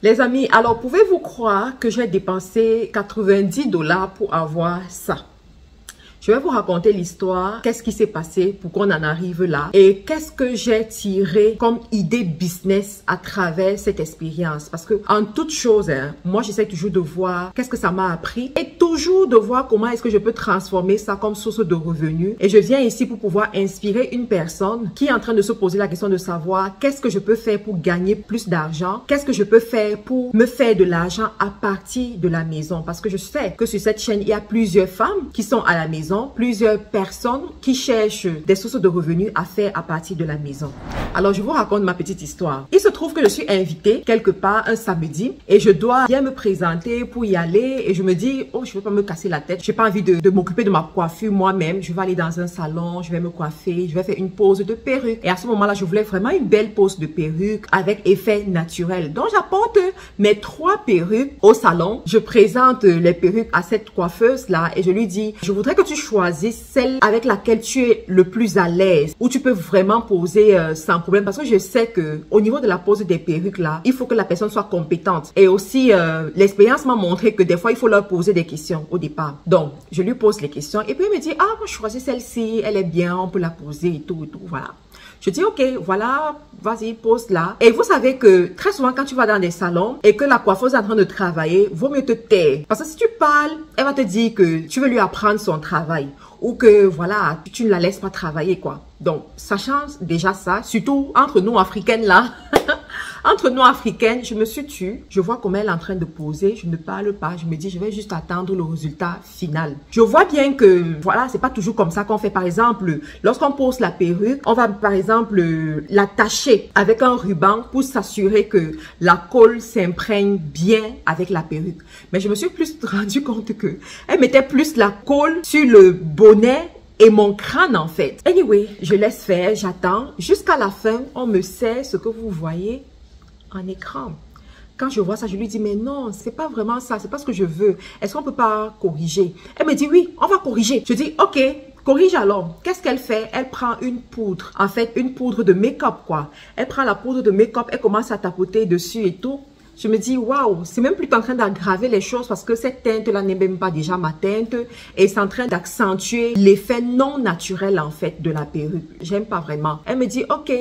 Les amis, alors pouvez-vous croire que j'ai dépensé 90 $ pour avoir ça? Je vais vous raconter l'histoire, qu'est-ce qui s'est passé pour qu'on en arrive là et qu'est-ce que j'ai tiré comme idée business à travers cette expérience. Parce que en toute chose, moi j'essaie toujours de voir qu'est-ce que ça m'a appris et toujours de voir comment est-ce que je peux transformer ça comme source de revenus. Et je viens ici pour pouvoir inspirer une personne qui est en train de se poser la question de savoir qu'est-ce que je peux faire pour gagner plus d'argent, qu'est-ce que je peux faire pour me faire de l'argent à partir de la maison. Parce que je sais que sur cette chaîne, il y a plusieurs femmes qui sont à la maison, plusieurs personnes qui cherchent des sources de revenus à faire à partir de la maison. Alors, je vous raconte ma petite histoire. Il se trouve que je suis invitée quelque part un samedi et je dois bien me présenter pour y aller et je me dis, oh, je ne vais pas me casser la tête. Je n'ai pas envie de m'occuper de ma coiffure moi-même. Je vais aller dans un salon, je vais me coiffer, je vais faire une pose de perruque. Et à ce moment-là, je voulais vraiment une belle pose de perruque avec effet naturel. Donc, j'apporte mes 3 perruques au salon. Je présente les perruques à cette coiffeuse-là et je lui dis, je voudrais que tu choisisses celle avec laquelle tu es le plus à l'aise, où tu peux vraiment poser sans problème. Parce que je sais que au niveau de la pose des perruques là, il faut que la personne soit compétente. Et aussi, l'expérience m'a montré que des fois, il faut leur poser des questions au départ. Donc, je lui pose les questions et puis il me dit, ah, moi, je choisis celle-ci, elle est bien, on peut la poser et tout, voilà. Je dis, ok, voilà, vas-y, pose là. Et vous savez que très souvent, quand tu vas dans des salons et que la coiffeuse est en train de travailler, vaut mieux te taire. Parce que si tu parles, elle va te dire que tu veux lui apprendre son travail. Ou que, voilà, tu ne la laisses pas travailler, quoi. Donc, sachant déjà ça, surtout entre nous, africaines, là, entre nous, africaines, je me suis tue. Je vois comment elle est en train de poser. Je ne parle pas. Je me dis, je vais juste attendre le résultat final. Je vois bien que, voilà, c'est pas toujours comme ça qu'on fait. Par exemple, lorsqu'on pose la perruque, on va, par exemple, l'attacher avec un ruban pour s'assurer que la colle s'imprègne bien avec la perruque. Mais je me suis plus rendu compte que elle mettait plus la colle sur le bonnet et mon crâne en fait. Anyway, je laisse faire, j'attends. Jusqu'à la fin, on me sert ce que vous voyez en écran. Quand je vois ça, je lui dis, mais non, c'est pas vraiment ça, c'est pas ce que je veux. Est-ce qu'on peut pas corriger? Elle me dit, oui, on va corriger. Je dis, ok, corrige alors. Qu'est-ce qu'elle fait? Elle prend une poudre, en fait, une poudre de make-up, quoi. Elle prend la poudre de make-up, elle commence à tapoter dessus et tout. Je me dis, waouh, c'est même plus en train d'aggraver les choses parce que cette teinte-là n'est même pas déjà ma teinte et c'est en train d'accentuer l'effet non naturel, en fait, de la perruque. J'aime pas vraiment. Elle me dit, ok,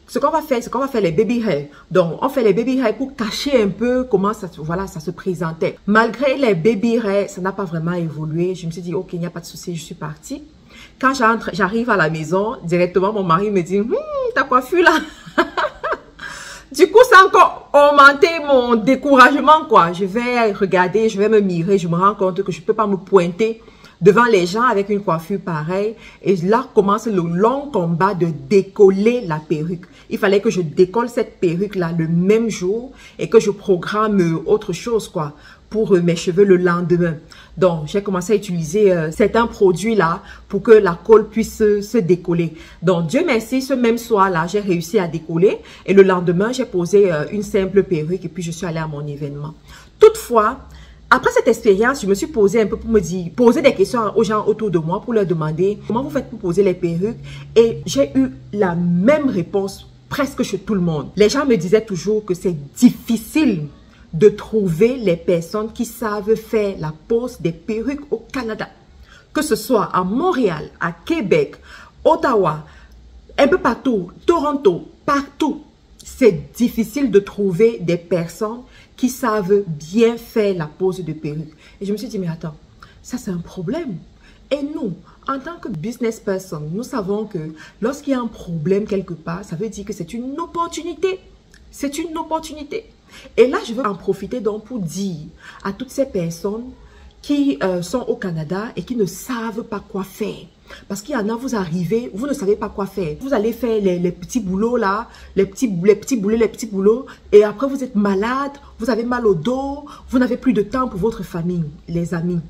ce qu'on va faire, c'est qu'on va faire les baby hair. Donc, on fait les baby hair pour cacher un peu comment ça, voilà, ça se présentait. Malgré les baby hair, ça n'a pas vraiment évolué. Je me suis dit, ok, il n'y a pas de souci, je suis partie. Quand j'arrive à la maison, directement, mon mari me dit, ta coiffure là. Du coup, ça a encore augmenté mon découragement, quoi. Je vais regarder, je vais me mirer, je me rends compte que je ne peux pas me pointer devant les gens avec une coiffure pareille. Et là commence le long combat de décoller la perruque. Il fallait que je décolle cette perruque-là le même jour et que je programme autre chose, quoi, pour mes cheveux le lendemain. Donc, j'ai commencé à utiliser certains produits-là pour que la colle puisse se décoller. Donc, Dieu merci, ce même soir-là, j'ai réussi à décoller. Et le lendemain, j'ai posé une simple perruque et puis je suis allée à mon événement. Toutefois, après cette expérience, je me suis posé un peu pour me dire, poser des questions aux gens autour de moi pour leur demander comment vous faites pour poser les perruques. Et j'ai eu la même réponse presque chez tout le monde. Les gens me disaient toujours que c'est difficile de trouver les personnes qui savent faire la pose des perruques au Canada. Que ce soit à Montréal, à Québec, Ottawa, un peu partout, Toronto, partout. C'est difficile de trouver des personnes qui savent bien faire la pose de perruque. Et je me suis dit, mais attends, ça c'est un problème. Et nous, en tant que business person, nous savons que lorsqu'il y a un problème quelque part, ça veut dire que c'est une opportunité. C'est une opportunité. Et là, je veux en profiter donc pour dire à toutes ces personnes qui sont au Canada et qui ne savent pas quoi faire. Parce qu'il y en a, vous arrivez, vous ne savez pas quoi faire. Vous allez faire les petits boulots là, les petits boulots. Et après, vous êtes malade, vous avez mal au dos, vous n'avez plus de temps pour votre famille, les amis.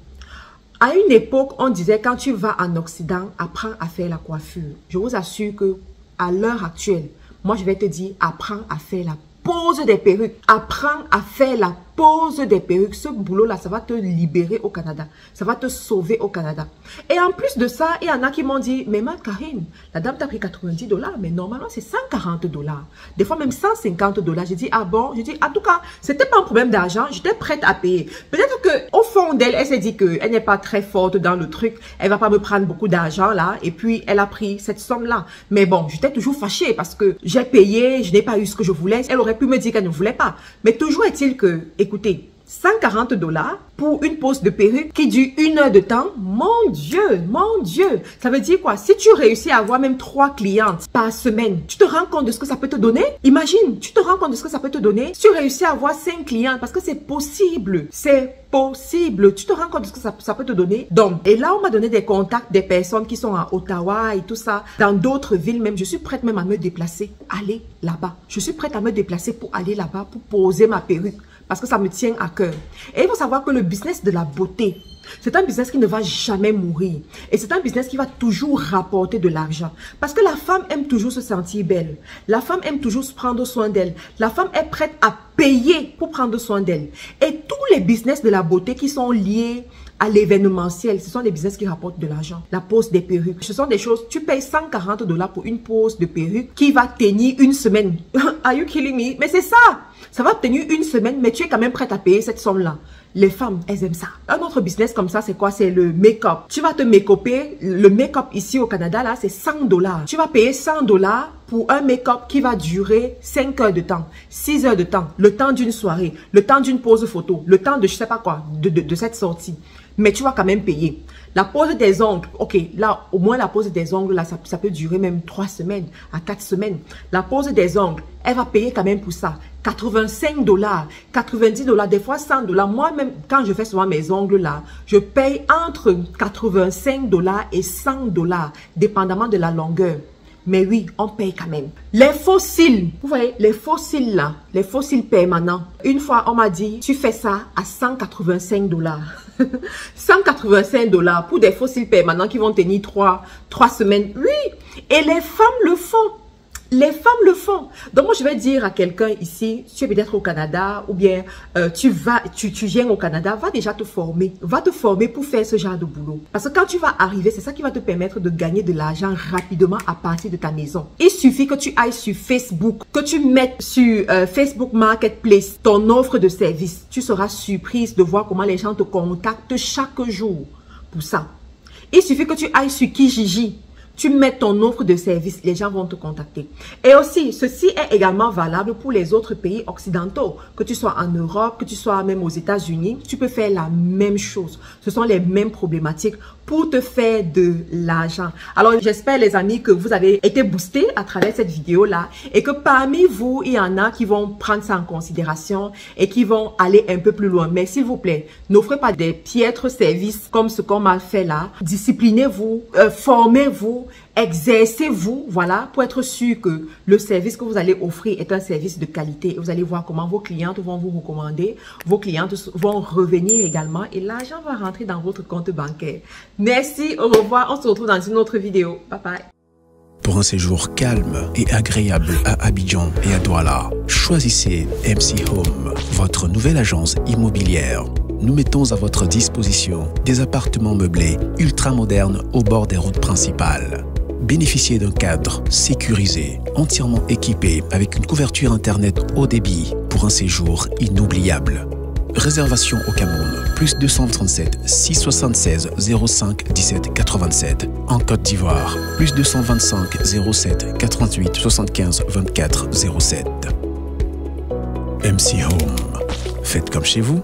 À une époque, on disait quand tu vas en Occident, apprends à faire la coiffure. Je vous assure que à l'heure actuelle, moi je vais te dire, apprends à faire la pose des perruques. Apprends à faire la pose des perruques, ce boulot-là, ça va te libérer au Canada. Ça va te sauver au Canada. Et en plus de ça, il y en a qui m'ont dit, mais ma Karine, la dame t'a pris 90 $, mais normalement, c'est 140 $. Des fois, même 150 $. J'ai dit, ah bon? J'ai dit, en tout cas, c'était pas un problème d'argent. J'étais prête à payer. Peut-être que au fond d'elle, elle s'est dit qu'elle n'est pas très forte dans le truc. Elle va pas me prendre beaucoup d'argent là. Et puis, elle a pris cette somme-là. Mais bon, j'étais toujours fâchée parce que j'ai payé, je n'ai pas eu ce que je voulais. Elle aurait pu me dire qu'elle ne voulait pas. Mais toujours est-il que, écoutez, 140 $ pour une pose de perruque qui dure 1 heure de temps. Mon Dieu, mon Dieu. Ça veut dire quoi? Si tu réussis à avoir même 3 clientes par semaine, tu te rends compte de ce que ça peut te donner? Imagine, tu te rends compte de ce que ça peut te donner? Si tu réussis à avoir 5 clientes, parce que c'est possible. C'est possible. Tu te rends compte de ce que ça peut te donner? Donc, et là, on m'a donné des contacts des personnes qui sont à Ottawa et tout ça. Dans d'autres villes même, je suis prête même à me déplacer, aller là-bas. Je suis prête à me déplacer pour aller là-bas, pour poser ma perruque. Parce que ça me tient à cœur. Et il faut savoir que le business de la beauté, c'est un business qui ne va jamais mourir. Et c'est un business qui va toujours rapporter de l'argent. Parce que la femme aime toujours se sentir belle. La femme aime toujours se prendre soin d'elle. La femme est prête à payer pour prendre soin d'elle. Et tous les business de la beauté qui sont liés à l'événementiel, ce sont des business qui rapportent de l'argent. La pose des perruques, ce sont des choses, tu payes 140 $ pour une pose de perruque qui va tenir 1 semaine. Are you killing me? Mais c'est ça! Ça va tenir 1 semaine, mais tu es quand même prête à payer cette somme-là. Les femmes, elles aiment ça. Un autre business comme ça, c'est quoi? C'est le make-up. Tu vas te make-upper. Le make-up ici au Canada, là, c'est 100 $. Tu vas payer 100 $ pour un make-up qui va durer 5 heures de temps, 6 heures de temps, le temps d'une soirée, le temps d'une pose photo, le temps de je sais pas quoi, de cette sortie. Mais tu vas quand même payer. La pose des ongles, ok, là, au moins la pose des ongles, là, ça peut durer même 3 semaines à 4 semaines. La pose des ongles, elle va payer quand même pour ça. 85 $, 90 $, des fois 100 $. Moi-même, quand je fais souvent mes ongles là, je paye entre 85 $ et 100 $, dépendamment de la longueur. Mais oui, on paye quand même. Les faux cils, vous voyez, les faux cils là, les faux cils permanents. Une fois, on m'a dit, tu fais ça à 185 $. 185 $ pour des faux cils permanents qui vont tenir 3 semaines. Oui, et les femmes le font. Les femmes le font. Donc, moi, je vais dire à quelqu'un ici, tu es peut-être au Canada ou bien tu viens au Canada, va déjà te former. Va te former pour faire ce genre de boulot. Parce que quand tu vas arriver, c'est ça qui va te permettre de gagner de l'argent rapidement à partir de ta maison. Il suffit que tu ailles sur Facebook, que tu mettes sur Facebook Marketplace ton offre de service. Tu seras surprise de voir comment les gens te contactent chaque jour pour ça. Il suffit que tu ailles sur Kijiji. Tu mets ton offre de service, les gens vont te contacter. Et aussi, ceci est également valable pour les autres pays occidentaux. Que tu sois en Europe, que tu sois même aux États-Unis, tu peux faire la même chose. Ce sont les mêmes problématiques pour te faire de l'argent. Alors, j'espère les amis que vous avez été boostés à travers cette vidéo-là et que parmi vous, il y en a qui vont prendre ça en considération et qui vont aller un peu plus loin. Mais s'il vous plaît, n'offrez pas des piètres services comme ce qu'on m'a fait là. Disciplinez-vous, formez-vous, exercez-vous, voilà, pour être sûr que le service que vous allez offrir est un service de qualité. Et vous allez voir comment vos clientes vont vous recommander, vos clientes vont revenir également et l'argent va rentrer dans votre compte bancaire. Merci, au revoir, on se retrouve dans une autre vidéo. Bye bye. Pour un séjour calme et agréable à Abidjan et à Douala, choisissez MC Home, votre nouvelle agence immobilière. Nous mettons à votre disposition des appartements meublés ultra modernes au bord des routes principales. Bénéficiez d'un cadre sécurisé, entièrement équipé avec une couverture internet haut débit pour un séjour inoubliable. Réservation au Cameroun, plus 237 676 05 17 87. En Côte d'Ivoire, plus 225 07 88 75 24 07. MC Home. Faites comme chez vous.